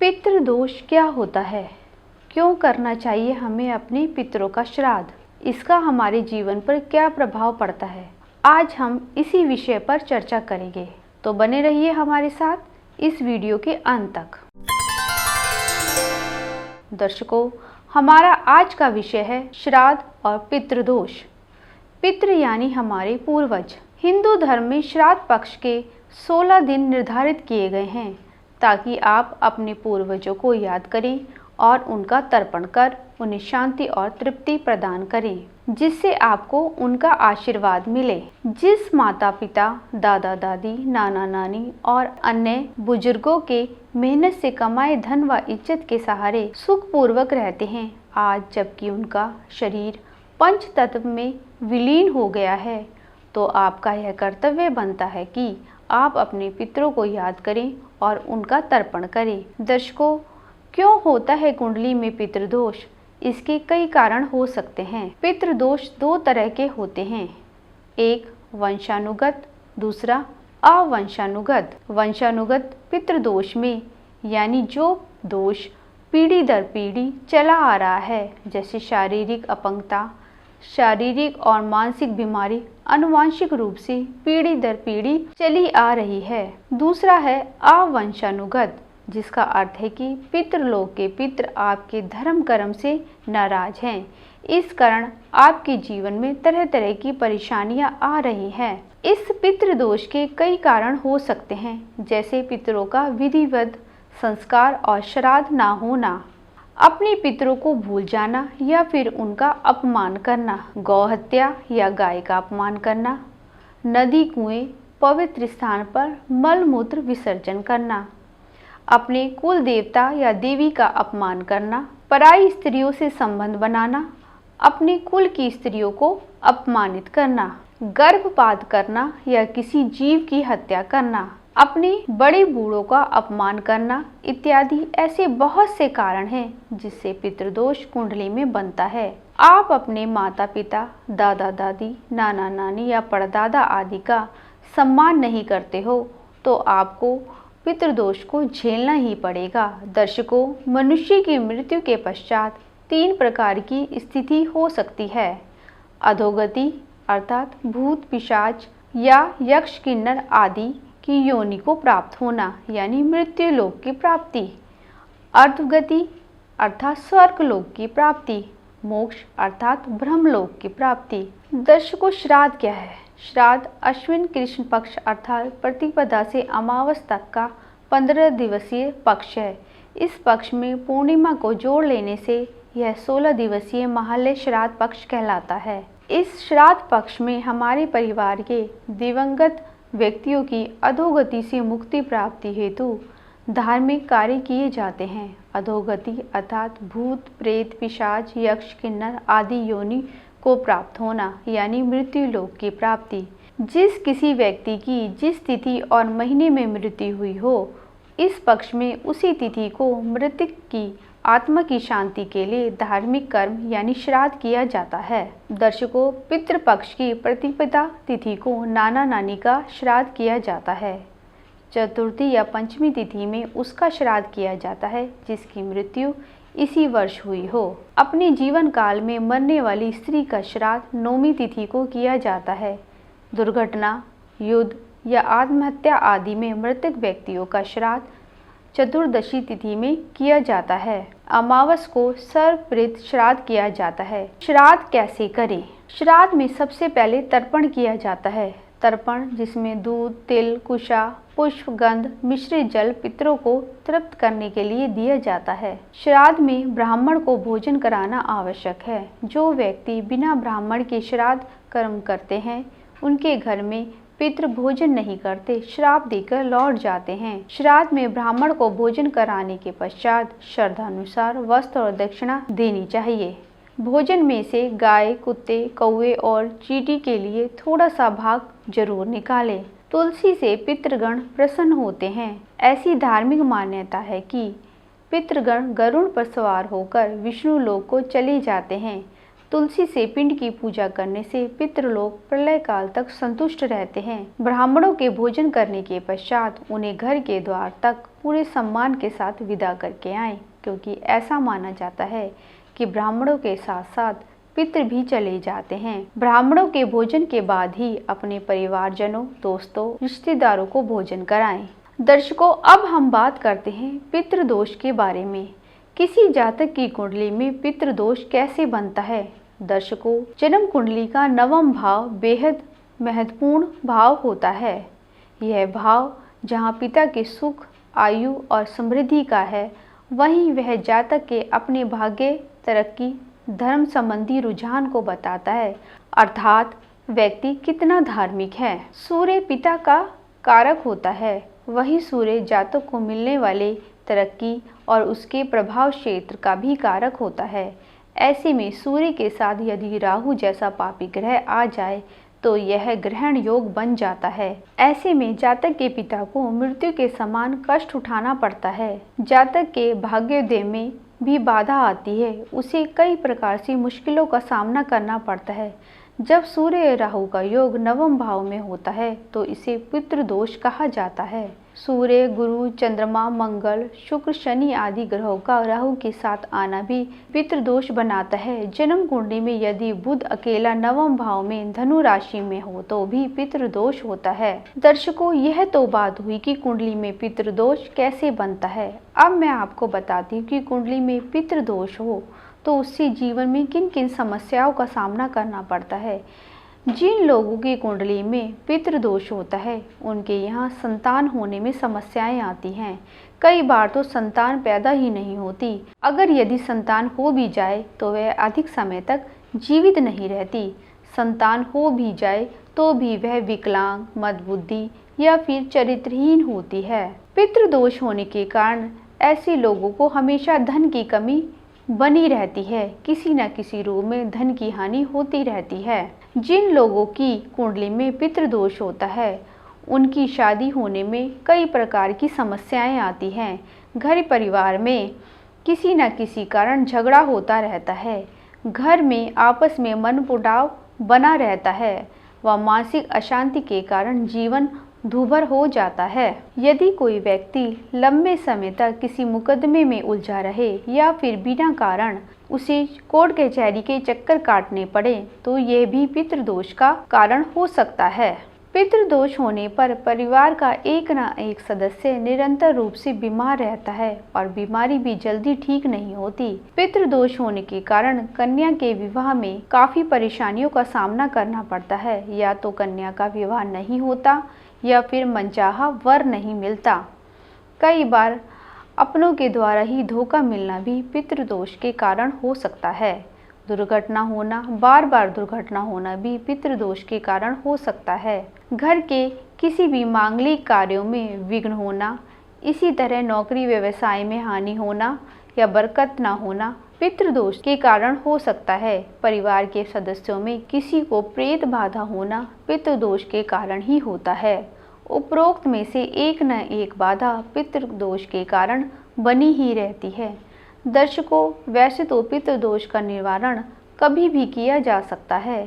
पितृदोष क्या होता है? क्यों करना चाहिए हमें अपने पितरों का श्राद्ध? इसका हमारे जीवन पर क्या प्रभाव पड़ता है? आज हम इसी विषय पर चर्चा करेंगे, तो बने रहिए हमारे साथ इस वीडियो के अंत तक। दर्शकों, हमारा आज का विषय है श्राद्ध और पितृदोष। पितृ यानी हमारे पूर्वज। हिंदू धर्म में श्राद्ध पक्ष के 16 दिन निर्धारित किए गए हैं ताकि आप अपने पूर्वजों को याद करें और उनका तर्पण कर उन्हें शांति और तृप्ति प्रदान करें, जिससे आपको उनका आशीर्वाद मिले। जिस माता पिता, दादा दादी, नाना नानी और अन्य बुजुर्गों के मेहनत से कमाए धन व इज्जत के सहारे सुखपूर्वक रहते हैं, आज जबकि उनका शरीर पंच तत्व में विलीन हो गया है, तो आपका यह कर्तव्य बनता है कि आप अपने पितरों को याद करें और उनका तर्पण करें। दर्शकों, क्यों होता है कुंडली में पितृदोष? इसके कई कारण हो सकते हैं। पितृदोष 2 तरह के होते हैं, एक वंशानुगत, दूसरा अवंशानुगत। वंशानुगत पितृदोष में यानी जो दोष पीढ़ी दर पीढ़ी चला आ रहा है, जैसे शारीरिक अपंगता, शारीरिक और मानसिक बीमारी आनुवांशिक रूप से पीढ़ी दर पीढ़ी चली आ रही है। दूसरा है अवंशानुगत, जिसका अर्थ है कि पितृलोक के पितृ आपके धर्म कर्म से नाराज हैं। इस कारण आपके जीवन में तरह तरह की परेशानियां आ रही हैं। इस पितृदोष के कई कारण हो सकते हैं, जैसे पितरों का विधिवत संस्कार और श्राद्ध ना होना, अपने पितरों को भूल जाना या फिर उनका अपमान करना, गौहत्या या गाय का अपमान करना, नदी कुएं पवित्र स्थान पर मल मूत्र विसर्जन करना, अपने कुल देवता या देवी का अपमान करना, पराई स्त्रियों से संबंध बनाना, अपने कुल की स्त्रियों को अपमानित करना, गर्भपात करना या किसी जीव की हत्या करना, अपने बड़े बूढ़ों का अपमान करना इत्यादि ऐसे बहुत से कारण हैं जिससे पितृदोष कुंडली में बनता है। आप अपने माता पिता, दादा दादी, नाना नानी या परदादा आदि का सम्मान नहीं करते हो तो आपको पितृदोष को झेलना ही पड़ेगा। दर्शकों, मनुष्य की मृत्यु के पश्चात 3 प्रकार की स्थिति हो सकती है। अधोगति अर्थात भूत पिशाच या यक्ष किन्नर आदि की योनि को प्राप्त होना यानी मृत्यु लोक की प्राप्ति, अर्धगति अर्थात स्वर्ग लोक की प्राप्ति, मोक्ष अर्थात ब्रह्मलोक की प्राप्ति। दर्शकों, श्राद्ध क्या है? श्राद्ध अश्विन कृष्ण पक्ष अर्थात प्रतिपदा से अमावस तक का 15 दिवसीय पक्ष है। इस पक्ष में पूर्णिमा को जोड़ लेने से यह 16 दिवसीय महालय श्राद्ध पक्ष कहलाता है। इस श्राद्ध पक्ष में हमारे परिवार के दिवंगत व्यक्तियों की अधोगति से मुक्ति प्राप्ति हेतु धार्मिक कार्य किए जाते हैं। अधोगति अर्थात भूत प्रेत पिशाच यक्ष किन्नर आदि योनि को प्राप्त होना यानी मृत्यु लोक की प्राप्ति। जिस किसी व्यक्ति की जिस तिथि और महीने में मृत्यु हुई हो, इस पक्ष में उसी तिथि को मृतक की आत्मा की शांति के लिए धार्मिक कर्म यानी श्राद्ध किया जाता है। दर्शकों, पितृपक्ष की प्रतिपदा तिथि को नाना नानी का श्राद्ध किया जाता है। चतुर्थी या पंचमी तिथि में उसका श्राद्ध किया जाता है जिसकी मृत्यु इसी वर्ष हुई हो। अपने जीवन काल में मरने वाली स्त्री का श्राद्ध 9वीं तिथि को किया जाता है। दुर्घटना, युद्ध या आत्महत्या आदि में मृतक व्यक्तियों का श्राद्ध चतुर्दशी तिथि में किया जाता है। अमावस को सर्वप्रीत श्राद्ध किया जाता है। श्राद्ध कैसे करें? श्राद्ध में सबसे पहले तर्पण किया जाता है। तर्पण जिसमें दूध, तिल, कुशा, पुष्प, गंध, मिश्रित जल पितरों को तृप्त करने के लिए दिया जाता है। श्राद्ध में ब्राह्मण को भोजन कराना आवश्यक है। जो व्यक्ति बिना ब्राह्मण के श्राद्ध कर्म करते हैं, उनके घर में पितृ भोजन नहीं करते, श्राप देकर लौट जाते हैं। श्राद्ध में ब्राह्मण को भोजन कराने के पश्चात श्रद्धानुसार वस्त्र और दक्षिणा देनी चाहिए। भोजन में से गाय, कुत्ते, कौवे और चींटी के लिए थोड़ा सा भाग जरूर निकालें। तुलसी से पितृगण प्रसन्न होते हैं। ऐसी धार्मिक मान्यता है कि पितृगण गरुड़ पर सवार होकर विष्णु लोक को चले जाते हैं। तुलसी से पिंड की पूजा करने से पितृलोक प्रलय काल तक संतुष्ट रहते हैं। ब्राह्मणों के भोजन करने के पश्चात उन्हें घर के द्वार तक पूरे सम्मान के साथ विदा करके आएं, क्योंकि ऐसा माना जाता है कि ब्राह्मणों के साथ साथ पितृ भी चले जाते हैं। ब्राह्मणों के भोजन के बाद ही अपने परिवारजनों, दोस्तों, रिश्तेदारों को भोजन कराएं। दर्शकों, अब हम बात करते हैं पितृदोष के बारे में। किसी जातक की कुंडली में पितृदोष कैसे बनता है? दर्शकों, जन्म कुंडली का 9वां भाव बेहद महत्वपूर्ण भाव होता है। यह भाव जहां पिता के सुख, आयु और समृद्धि का है, वहीं वह जातक के अपने भाग्य, तरक्की, धर्म संबंधी रुझान को बताता है, अर्थात व्यक्ति कितना धार्मिक है। सूर्य पिता का कारक होता है, वही सूर्य जातक को मिलने वाले तरक्की और उसके प्रभाव क्षेत्र का भी कारक होता है। ऐसे में सूर्य के साथ यदि राहु जैसा पापी ग्रह आ जाए तो यह ग्रहण योग बन जाता है। ऐसे में जातक के पिता को मृत्यु के समान कष्ट उठाना पड़ता है। जातक के भाग्योदय में भी बाधा आती है, उसे कई प्रकार से मुश्किलों का सामना करना पड़ता है। जब सूर्य राहु का योग 9वें भाव में होता है तो इसे पितृदोष कहा जाता है। सूर्य, गुरु, चंद्रमा, मंगल, शुक्र, शनि आदि ग्रहों का राहु के साथ आना भी पितृदोष बनाता है। जन्म कुंडली में यदि बुध अकेला 9वें भाव में धनु राशि में हो तो भी पितृदोष होता है। दर्शकों, यह तो बात हुई कि कुंडली में पितृदोष कैसे बनता है। अब मैं आपको बताती हूँ कि कुंडली में पितृदोष हो तो उससे जीवन में किन किन समस्याओं का सामना करना पड़ता है। जिन लोगों की कुंडली में पितृदोष होता है उनके यहाँ संतान होने में समस्याएं आती हैं। कई बार तो संतान पैदा ही नहीं होती। अगर यदि संतान हो भी जाए तो वह अधिक समय तक जीवित नहीं रहती। संतान हो भी जाए तो भी वह विकलांग, मंदबुद्धि या फिर चरित्रहीन होती है। पितृदोष होने के कारण ऐसे लोगों को हमेशा धन की कमी बनी रहती है। किसी न किसी रूप में धन की हानि होती रहती है। जिन लोगों की कुंडली में पितृदोष होता है उनकी शादी होने में कई प्रकार की समस्याएं आती हैं। घर परिवार में किसी न किसी कारण झगड़ा होता रहता है। घर में आपस में मनमुटाव बना रहता है व मानसिक अशांति के कारण जीवन दूभर हो जाता है। यदि कोई व्यक्ति लंबे समय तक किसी मुकदमे में उलझा रहे या फिर बिना कारण उसे कोर्ट कचहरी के चक्कर काटने पड़े तो यह भी पितृदोष का कारण हो सकता है। पितृदोष होने पर परिवार का एक न एक सदस्य निरंतर रूप से बीमार रहता है और बीमारी भी जल्दी ठीक नहीं होती। पितृदोष होने के कारण कन्या के विवाह में काफी परेशानियों का सामना करना पड़ता है। या तो कन्या का विवाह नहीं होता या फिर मनचाहा वर नहीं मिलता। कई बार अपनों के द्वारा ही धोखा मिलना भी पितृदोष के कारण हो सकता है। दुर्घटना होना, बार बार दुर्घटना होना भी पितृदोष के कारण हो सकता है। घर के किसी भी मांगलिक कार्यों में विघ्न होना, इसी तरह नौकरी व्यवसाय में हानि होना या बरकत न होना पितृदोष के कारण हो सकता है। परिवार के सदस्यों में किसी को प्रेत बाधा होना पितृदोष के कारण ही होता है। उपरोक्त में से एक न एक बाधा पितृदोष के कारण बनी ही रहती है। दर्शकों, वैसे तो पितृदोष का निवारण कभी भी किया जा सकता है,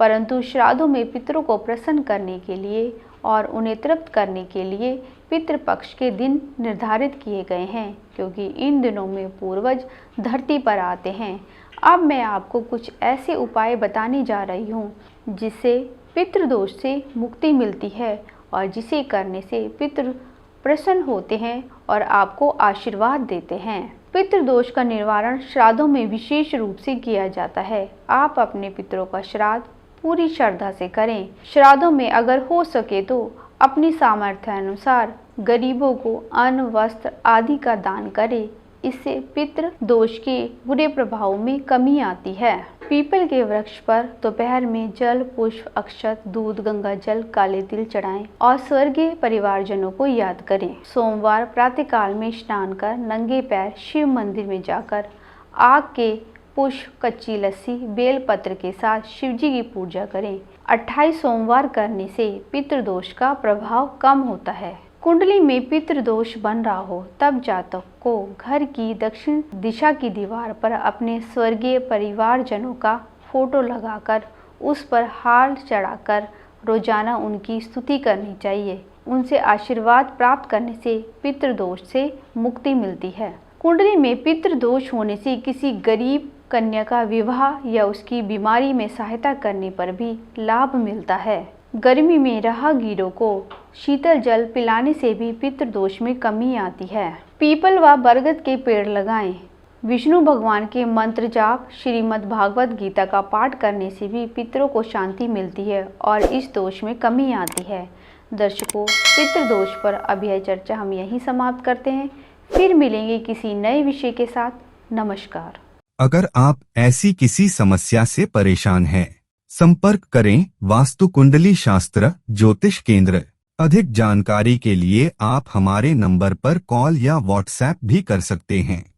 परंतु श्राद्धों में पितरों को प्रसन्न करने के लिए और उन्हें तृप्त करने के लिए पितृपक्ष के दिन निर्धारित किए गए हैं, क्योंकि इन दिनों में पूर्वज धरती पर आते हैं। अब मैं आपको कुछ ऐसे उपाय बताने जा रही हूँ जिससे पितृदोष से मुक्ति मिलती है और जिसे करने से पितृ प्रसन्न होते हैं और आपको आशीर्वाद देते हैं। पितृदोष का निवारण श्राद्धों में विशेष रूप से किया जाता है। आप अपने पितरों का श्राद्ध पूरी श्रद्धा से करें। श्राद्धों में अगर हो सके तो अपनी सामर्थ्य अनुसार गरीबों को अन्न, वस्त्र आदि का दान करें। इससे पितृ दोष के बुरे प्रभाव में कमी आती है। पीपल के वृक्ष पर दोपहर में जल, पुष्प, अक्षत, दूध, गंगा जल, काले तिल चढ़ाएं और स्वर्गीय परिवारजनों को याद करें। सोमवार प्रातःकाल में स्नान कर नंगे पैर शिव मंदिर में जाकर आग के पुष्प, कच्ची लस्सी, बेल पत्र के साथ शिवजी की पूजा करें। 28 सोमवार करने से पितृदोष का प्रभाव कम होता है। कुंडली में पितृदोष बन रहा हो तब जातक को घर की दक्षिण दिशा की दीवार पर अपने स्वर्गीय परिवारजनों का फोटो लगाकर उस पर हार चढ़ाकर रोजाना उनकी स्तुति करनी चाहिए। उनसे आशीर्वाद प्राप्त करने से पितृदोष से मुक्ति मिलती है। कुंडली में पितृदोष होने से किसी गरीब कन्या का विवाह या उसकी बीमारी में सहायता करने पर भी लाभ मिलता है। गर्मी में राहगीरों को शीतल जल पिलाने से भी पितृदोष में कमी आती है। पीपल व बरगद के पेड़ लगाएं। विष्णु भगवान के मंत्र जाप, श्रीमद् भागवत गीता का पाठ करने से भी पितरों को शांति मिलती है और इस दोष में कमी आती है। दर्शकों, पितृदोष पर अब यह चर्चा हम यहीं समाप्त करते हैं। फिर मिलेंगे किसी नए विषय के साथ। नमस्कार। अगर आप ऐसी किसी समस्या से परेशान हैं, संपर्क करें वास्तु कुंडली शास्त्र ज्योतिष केंद्र। अधिक जानकारी के लिए आप हमारे नंबर पर कॉल या व्हाट्सएप भी कर सकते हैं।